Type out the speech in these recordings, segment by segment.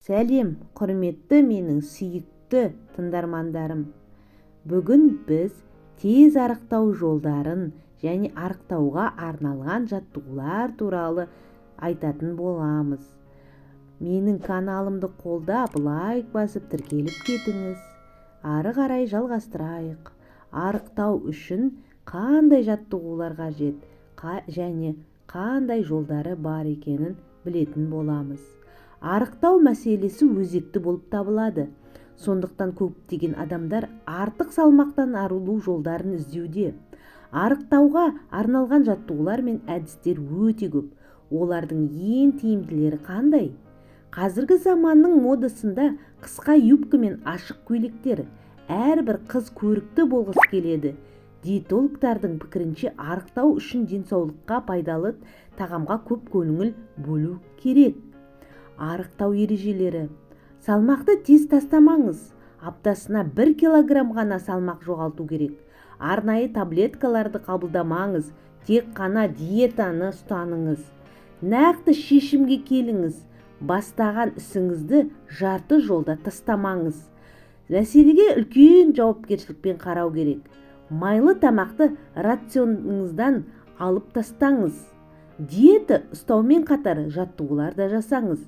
Сәлем, құрметті менің сүйікті тыңдармандарым. Бүгін біз тез арықтау жолдарын және арықтауға арналған жаттығулар туралы айтатын боламыз. Менің каналымды қолдап, лайк басып тіркеліп кетіңіз. Ары қарай жалғастырайық. Арықтау үшін қандай жаттығулар қажет және қандай жолдары бар екенін білетін боламыз. Арықтау мәселесі өзекті болып табылады. Сондықтан көптеген адамдар артық салмақтан арылу жолдарын іздеуде. Арықтауға арналған жаттығулар мен әдістер өте көп. Олардың ең тиімділері қандай? Қазіргі заманның модасында қысқа юбка мен ашық көйлектер. Әрбір қыз көрікті болғысы келеді. Диетологтардың пікірінше арықтау үшін денсаулыққа пайдалы тағамға көп көңіл бөлу керек. Арықтау ережелері. Салмақты тез тастамаңыз. Аптасына 1 килограмм ғана салмақ жоғалту керек. Арнайы таблеткаларды қабылдамаңыз. Тек қана диетаны ұстаныңыз. Нақты шешімге келіңіз. Бастаған ісіңізді жарты жолда тастамаңыз. Мәселеге үлкен жауапкершілікпен қарау керек. Майлы тамақты рационыңыздан алып тастаңыз. Диета ұстаумен қатар жаттығулар да жасаңыз.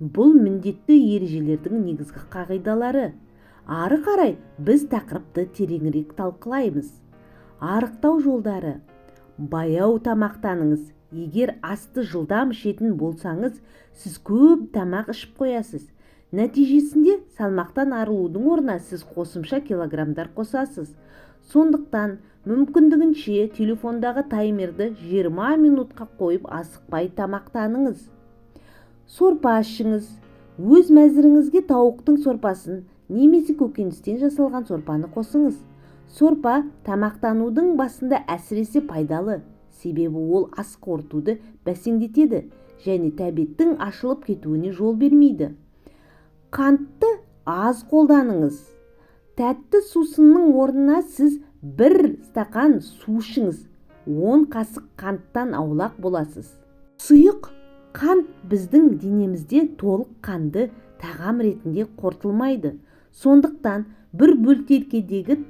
Бұл міндетті ережелердің негізгі қағидалары. Ары қарай біз тақырыпты тереңірек талқылаймыз. Арықтау жолдары. Баяу тамақтаныңыз. Егер асты жылдам ішетін болсаңыз, сіз көп тамақ ішіп қоясыз. Нәтижесінде салмақтан арылудың орнына сіз қосымша килограммдар қосасыз. Сондықтан мүмкіндігінше телефондағы таймерді 20 минутқа қойып асықпай тамақтаныңыз. Сорпа ішіңіз. Өз мәзіріңізге тауықтың сорпасын немесе көкөністен жасалған сорпаны қосыңыз. Сорпа тамақтанудың басында әсіресе пайдалы, себебі ол ас қорытуды бәсеңдетеді және тәбеттің ашылып кетуіне жол бермейді. Қантты аз қолданыңыз. Тәтті сусынның орнына сіз 1 стақан су ішіңіз. 10 қасық қанттан аулақ боласыз. Сұйық қант біздің денемізде толық қанды тағам ретінде қорытылмайды. Сондықтан бір бөлтелкедегі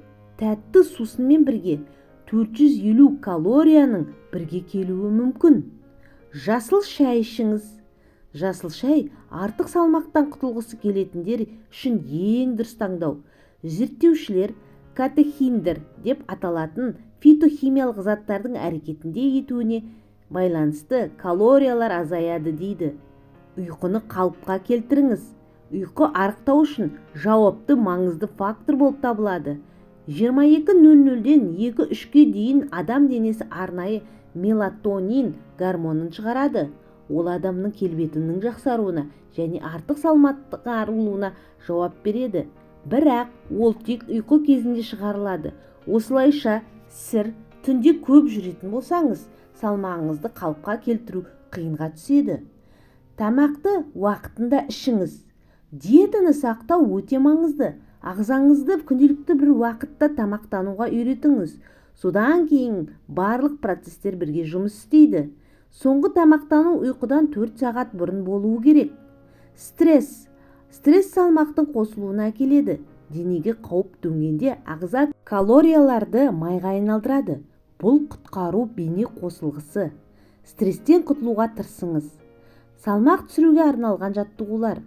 тәтті сусынмен бірге 450 калорияның бірге келуі мүмкін. Жасыл шай ішіңіз. Жасыл шай артық салмақтан құтылғысы келетіндер үшін ең дұрыс таңдау. Зерттеушілер катехиндер деп аталатын фитохимиялық заттардың әрекетінде етуіне байланысты калориялар азаяды дейді. Ұйқыны қалыпқа келтіріңіз. Ұйқы арықтау үшін жауапты маңызды фактор болып табылады. 22:00-ден 2-3-ге дейін адам денесі арнайы мелатонин гормонын шығарады. Ол адамның келбетінің жақсаруына және артық салмақтан арылуына жауап береді. Бірақ ол тек ұйқы кезінде шығарылады. Осылайша сіз түнде көп жүретін болсаңыз, салмағыңызды қалыпқа келтіру қиынға түседі. Тамақты уақытында ішіңіз. Диетаны сақтау өте маңызды. Ағзаңызды күнделікті бір уақытта тамақтануға үйретіңіз. Содан кейін барлық процестер бірге жұмыс істейді. Соңғы тамақтану ұйқыдан 4 сағат бұрын болуы керек. Стресс салмақтың қосылуына әкеледі. Денеге қауіп төнгенде ағза калорияларды майға айналдырады. Бұл құтқару бейне қосылғысы. Стресстен құтылуға тырысыңыз. Салмақ түсіруге арналған жаттығулар.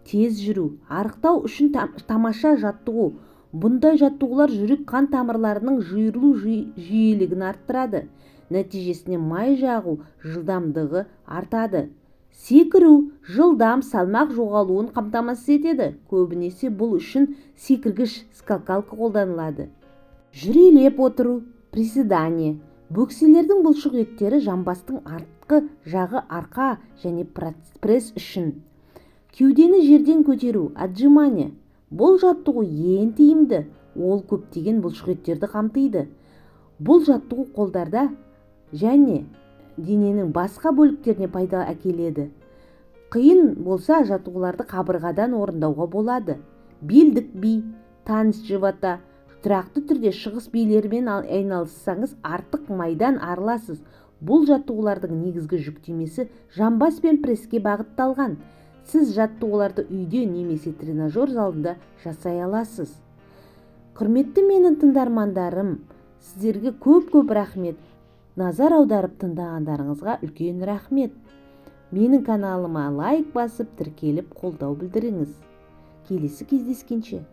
Тез жүру. Арықтау үшін тамаша жаттығу. Бұндай жаттығулар жүрек қан тамырларының жиырылу жиілігін арттырады. Нәтижесінде май жағу жылдамдығы артады. Секіру жылдам салмақ жоғалуын қамтамасыз етеді. Көбінесе бұл үшін секіргіш скакалка қолданылады. Жүрелеп отыру, приседание. Бөкселердің бұлшық еттері жамбастың артқы жағы арқа және пресс үшін. Кеудені жерден көтеру, отжимание. Бұл жаттығу ең тиімді. Ол көптеген бұлшық еттерді қамтиды. Бұл жаттығу қолдарда және дененің басқа бөліктеріне пайда әкеледі. Қиын болса жаттығуларды қабырғадан орындауға болады. Белдік би, таныс живота. Тұрақты түрде шығыс билерімен айналыссаңыз артық майдан арыласыз. Бұл жаттығулардың негізгі жүктемесі жамбас пен преске бағытталған. сіз жаттығуларды үйде немесе тренажер залында жасай аласыз. Құрметті менің тыңдармандарым, сіздерге көп рахмет. Назар аударып тыңдағандарыңызға үлкен рахмет. Менің каналыма лайк басып, тіркеліп қолдау білдіріңіз. Келесі кездескенше.